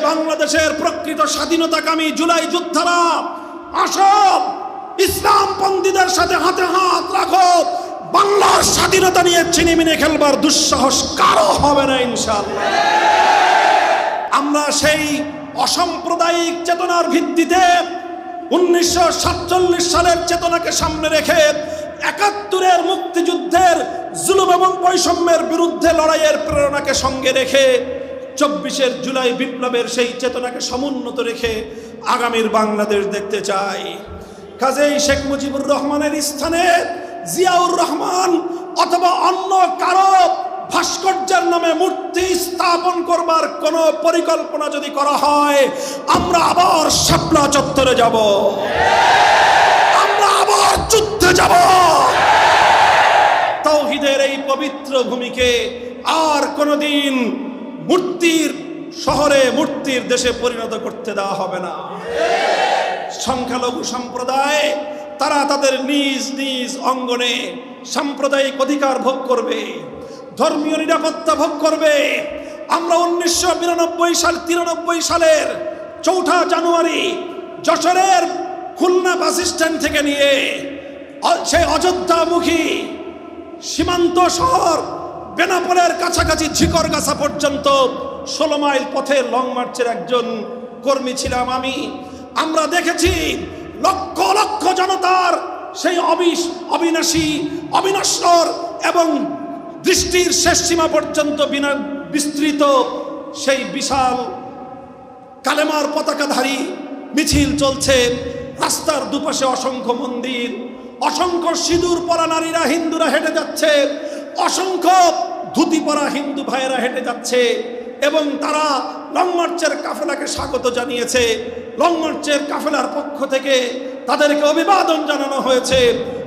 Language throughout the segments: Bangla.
বাংলাদেশের প্রকৃত স্বাধীনতাকামী জুলাই যোদ্ধারা, আসো ইসলামপন্থীদের সাথে হাতে হাত রাখো। বাংলার স্বাধীনতা নিয়ে ছিনিমিনি খেলবার দুঃসাহস কারো হবে না ইনশাআল্লাহ। আমরা সেই অসাম্প্রদায়িক চেতনার ভিত্তিতে 1947 সালের চেতনাকে সামনে রেখে 71-এর মুক্তিযুদ্ধের জুলুম এবং বৈষম্যের বিরুদ্ধে লড়াইয়ের প্রেরণাকে সঙ্গে রেখে 24 জুলাই বিপ্লবের সেই চেতনাকে সমুন্নত রেখে আগামীর বাংলাদেশ দেখতে চাই। কাজেই শেখ মুজিবুর রহমানের স্থানে জিয়াউর রহমান অথবা অন্য কারো ভাস্কর্যের নামে মূর্তি স্থাপন করবার কোন পরিকল্পনা যদি করা হয়, আমরা আবার শাপলা চত্বরে যাব, আমরা আবার যুদ্ধে যাব। তাওহীদের এই পবিত্র ভূমিকে আর কোনদিন মূর্তির শহরে, মূর্তির দেশে পরিণত করতে দেওয়া হবে না। সংখ্যালঘু সম্প্রদায় তারা তাদের নিজ নিজ অঙ্গনে সাম্প্রদায়িক অধিকার ভোগ করবে, ধর্মীয় নিরাপত্তা ভোগ করবে। আমরা 1993 সালের 4 জানুয়ারি যশোরের খুলনা বাস স্ট্যান্ড থেকে নিয়ে সেই অযোধ্যামুখী সীমান্ত শহর বেনাপোলের কাছাকাছি ঝিকরগাছা পর্যন্ত 16 মাইল পথে লং মার্চের একজন কর্মী ছিলাম আমি। আমরা দেখেছি লক্ষ লক্ষ জনতার সেই অবিনাশী, অবিনশ্বর এবং দৃষ্টির শেষ সীমা পর্যন্ত বিস্তৃত সেই বিশাল কালেমার পতাকাধারী মিছিল চলছে। রাস্তার দুপাশে অসংখ্য মন্দির, অসংখ্য সিঁদুর পরা নারীরা, হিন্দুরা হেঁটে যাচ্ছে, অসংখ্য ধুতি পরা হিন্দু ভাইয়েরা হেঁটে যাচ্ছে এবং তারা লং মার্চের কাফেলাকে স্বাগত জানিয়েছে। লং মার্চের কাফেলার পক্ষ থেকে তাদেরকে অভিবাদন জানানো হয়েছে।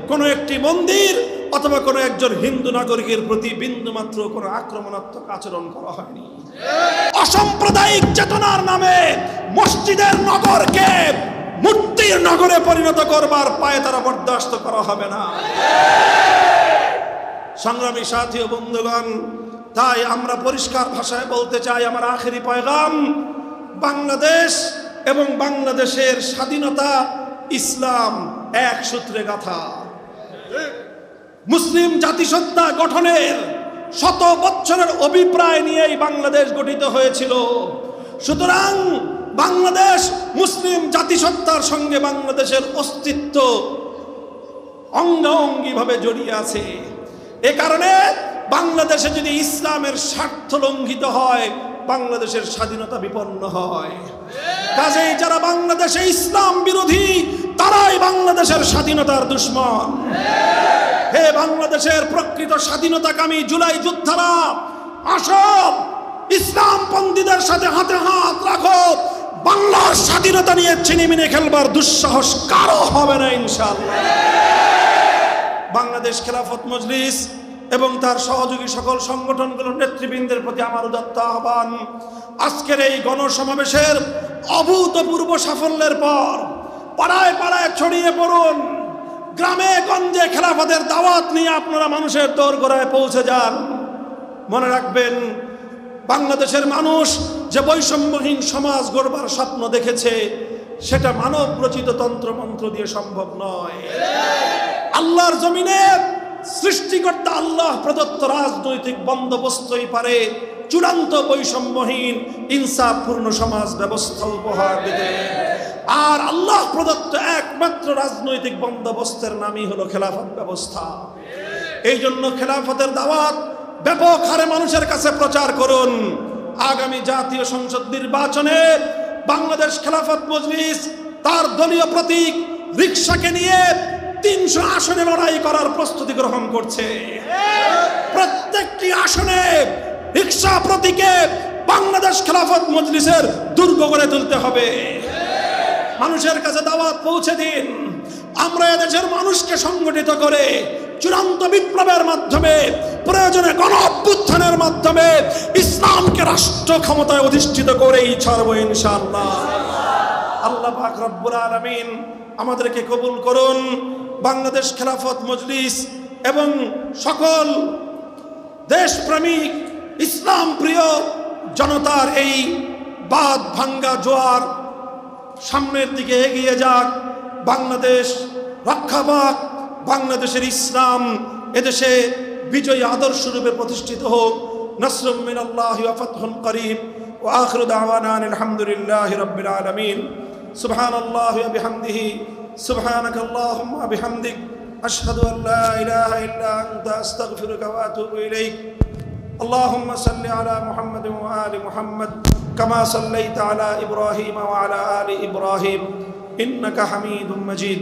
কোনো একটি মন্দির অথবা কোনো একজন হিন্দু নাগরিকের প্রতি বিন্দুমাত্র কোনো আক্রমণাত্মক আচরণ করা হয়নি। অসাম্প্রদায়িক চেতনার নামে মসজিদের নগরকে মূর্তির নগরে পরিণত করবার পায়ে তারা বরদাস্ত করা হবে না। সংগ্রামী সাথী ও বন্ধুগণ, তাই আমরা পরিষ্কার ভাষায় বলতে চাই, আমার আখেরি পয়গাম, বাংলাদেশ এবং বাংলাদেশের স্বাধীনতা ইসলাম এক সূত্রে গাঁথা। মুসলিম জাতিসত্তা গঠনের 100 বছরের অভিপ্রায় নিয়েই বাংলাদেশ গঠিত হয়েছিল। সুতরাং বাংলাদেশ মুসলিম জাতিসত্তার সঙ্গে বাংলাদেশের অস্তিত্ব অঙ্গাঙ্গিভাবে জড়িয়ে আছে। এ কারণে বাংলাদেশে যদি ইসলামের স্বার্থ লঙ্ঘিত হয়, বাংলাদেশের স্বাধীনতা বিপন্ন হয়। কাজেই যারা বাংলাদেশে ইসলাম বিরোধী, তারাই বাংলাদেশের স্বাধীনতার দুশ্মন। হে বাংলাদেশের প্রকৃত স্বাধীনতাকামী জুলাই যোদ্ধারা, আসো ইসলামপন্থীদের সাথে হাতে হাত রাখো। বাংলার স্বাধীনতা নিয়ে ছিনিমিনি খেলবার দুঃসাহস কারো হবে না ইনশাআল্লাহ। বাংলাদেশ খেলাফত মজলিস এবং তার সহযোগী সকল সংগঠনগুলোর নেতৃবৃন্দের প্রতি আমার উদাত্ত আহ্বান, আজকের এই গণসমাবেশের অভূতপূর্ব সাফল্যের পর পাড়ায় পাড়ায় ছড়িয়ে পড়ুন। গ্রামে গঞ্জে খেলাফতের দাওয়াত নিয়ে আপনারা মানুষের দোরগোড়ায় পৌঁছে যান। মনে রাখবেন, বাংলাদেশের মানুষ যে বৈষম্যহীন সমাজ গড়বার স্বপ্ন দেখেছে, সেটা মানব রচিত তন্ত্রমন্ত্র দিয়ে সম্ভব নয়। আল্লাহর জমিনে সৃষ্টিকর্তা আল্লাহ প্রদত্ত রাজনৈতিক বন্দোবস্তই পারে চূড়ান্ত বৈষম্যহীন ইনসাফপূর্ণ সমাজ ব্যবস্থা উপহার দিতে। আর আল্লাহ প্রদত্ত একমাত্র রাজনৈতিক বন্দোবস্তের নামই হলো খেলাফত ব্যবস্থা। এই জন্য খেলাফতের দাওয়াত ব্যাপক হারে মানুষের কাছে প্রচার করুন। আগামী জাতীয় সংসদ নির্বাচনে বাংলাদেশ খেলাফত মজলিস তার দলীয় প্রতীক রিকশাকে নিয়ে 300 আসনে লড়াই করার প্রস্তুতি গ্রহণ করছে। প্রত্যেকটি আসনে রিকশা প্রতীকে বাংলাদেশ খেলাফত মজলিসের দুর্গ গড়ে তুলতে হবে। মানুষের কাছে দাওয়াত পৌঁছে দিন। আমরা এদেশের মানুষকে সংগঠিত করে চূড়ান্ত বিপ্লবের মাধ্যমে, প্রয়োজনে গণ অভ্যুত্থানের মাধ্যমে ইসলামকে রাষ্ট্র ক্ষমতায় অধিষ্ঠিত করেই ছাড়ব ইনশাআল্লাহ। আল্লাহ পাক রব্বুল আলামিন আমাদেরকে কবুল করুন। বাংলাদেশ খেলাফত মজলিস এবং সকল দেশপ্রেমিক ইসলাম প্রিয় জনতার এই বাঁধ ভাঙ্গা জোয়ার সামনের দিকে এগিয়ে যাক, বাংলাদেশ রক্ষা পাক, বাংলাদেশের ইসলাম এদেশে বিজয়ী আদর্শ রূপে প্রতিষ্ঠিত হোক। নাসরুম মিনাল্লাহি ওয়া ফাতহুন করিম ওয়া আখিরু দাওয়ানা আলহামদুলিল্লাহি রাব্বিল আলামিন। সুবহানাল্লাহি ওয়া বিহামদিহি সুবহানাকাল্লাহুম্মা ওয়া বিহামদিক আশহাদু আল লা ইলাহা ইল্লা আনতা আস্তাগফিরুকা ওয়া আতুবু ইলাইক। اللهم صل على محمد وآل محمد كما صليت على إبراهيم وعلى آل إبراهيم إنك حميد مجيد.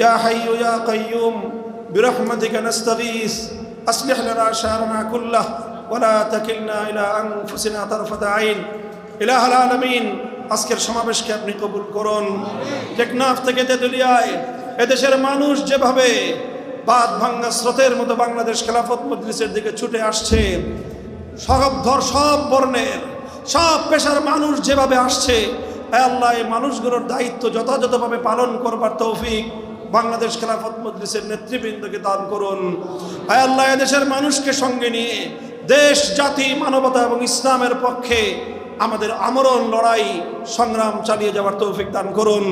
يا حي يا قيوم برحمتك نستغيث أصلح لنا شأننا كله ولا تكلنا إلى أنفسنا طرفة عين. إله العالمين আজকের সমাবেশকে আপনি কবুল করুন। টেকনাফ থেকে তেতুলিয়ায় এদেশের মানুষ যেভাবে বাঁধ ভাঙ্গা স্রোতের মতো বাংলাদেশ খেলাফত মজলিসের দিকে ছুটে আসছে, সব বর্ণের সব পেশার মানুষ যেভাবে আসছে, আল্লাহ এই মানুষগুলোর দায়িত্ব যথাযথভাবে পালন করবার তৌফিক বাংলাদেশ খেলাফত মজলিসের নেতৃবৃন্দকে দান করুন। আল্লাহ এদেশের মানুষকে সঙ্গে নিয়ে দেশ, জাতি, মানবতা এবং ইসলামের পক্ষে আমাদের আমরণ লড়াই সংগ্রাম চালিয়ে যাওয়ার তৌফিক দান করুন।